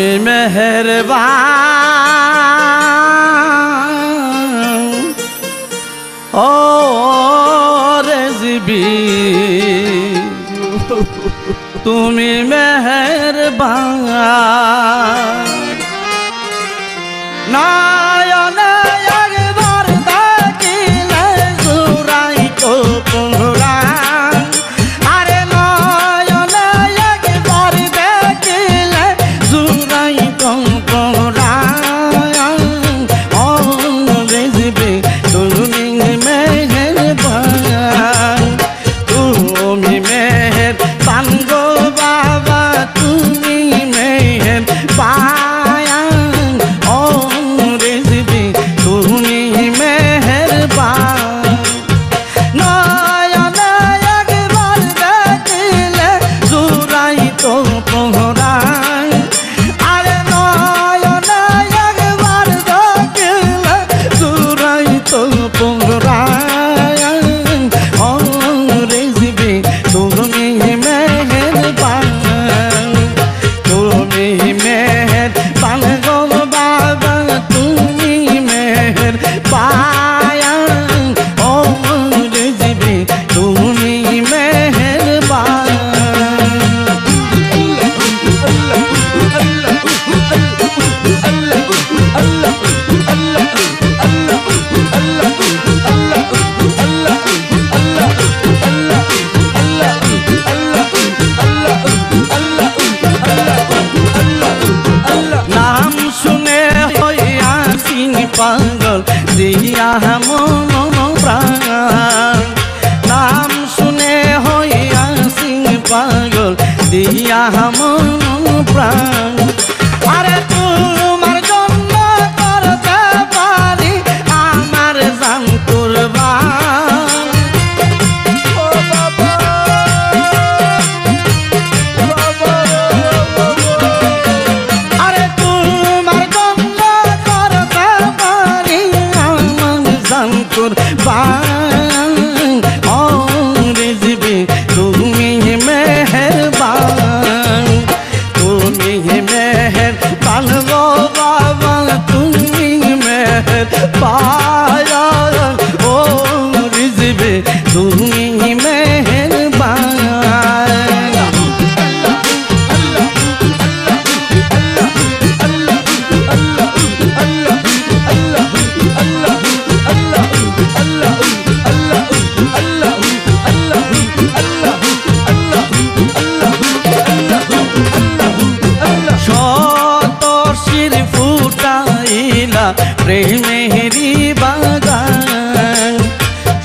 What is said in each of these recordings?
তুমি মেহেরবান ও রেজবি তুমি মেহেরবান নয়নে একবার দেখিলে জুড়াইতো পুরাণ আরে নয়নে একবার দেখিলে জুড়াইতো পুরাণ ও রেজবি তুমি মেহেরবান তুমি মেহেরবান গো বাবা তুমি মেহেরবান ও রেজবি তুমি মেহেরবান নয়নে একবার দেখিলে জুড়াইতো পুরাণ আরে নয়নে একবার দেখিলে জুড়াইতো পুরাণ ও রেজবি তুমি মেহেরবান তুমি মেহেরবান গো বাবা তুমি মেহেরবান ও রেজবি তুমি মেহেরবান নাম শুনে হইয়াছি পাগল দিয়া মন প্রাণ নাম শুনে হইয়াছি পাগল দিয়া মন প্রাণ আরে তোমার জন্য করতে পারি আমার জান কুরবান ও বাবা আরে তোমার জন্য করতে পারি আমার জান কুরবান ও রেজবি তুমি মেহেরবান তুমি মেহেরবান গো বাবা তুমি মেহেরবান ও রেজবি তুমি মেহেরবান শত শির ফুটাইলা প্রেমেরি বাগান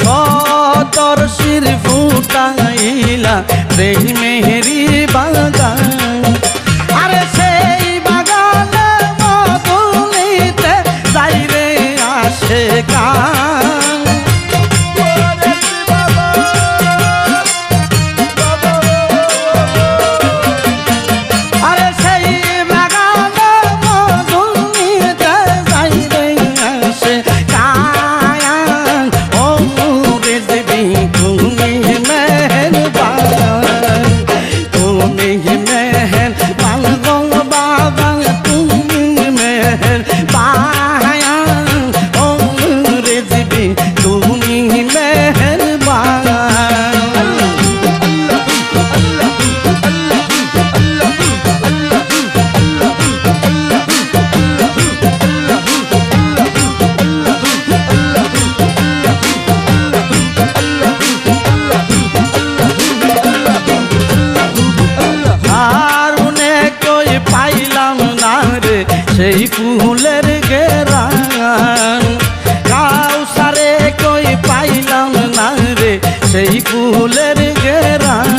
শতর শির ফুটাইলা প্রেমেরি বাগান আরে সেই বাগানে মধুলিতে যাইরে আসে গান আরে সেই বাগানে মধুলিতে যাইরে আসে গান ও রেজবি তুমি মেহেরবান তুমি মেহেরবান গো বাবা তুমি মেহেরবান ও রেজবি তুমি মেহেরবান হারুনে কই পাইলাম না রে সেই ফুলের গেরান কাউসারে কই পাইলাম না রে সেই ফুলের গেরান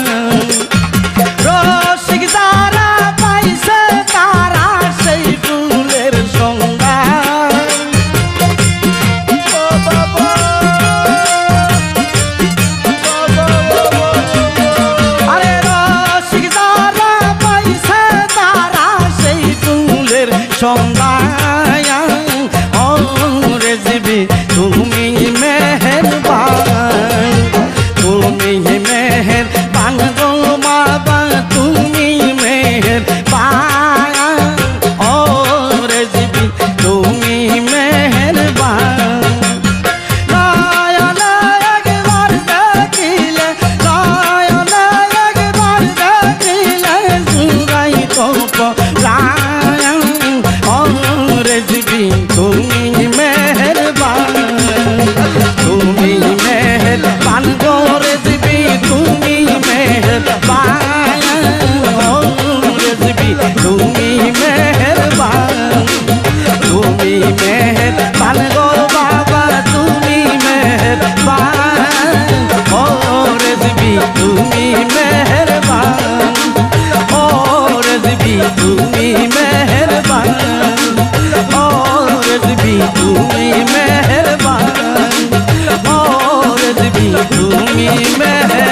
রসিক যারা পাইছে তারা সেই ফুলের সন্ধান ও বাবা আরে রসিক যারা পাইছে তারা সেই ফুলের সন্ধান ও রেজবি তুমি মেহেরবান তুমি में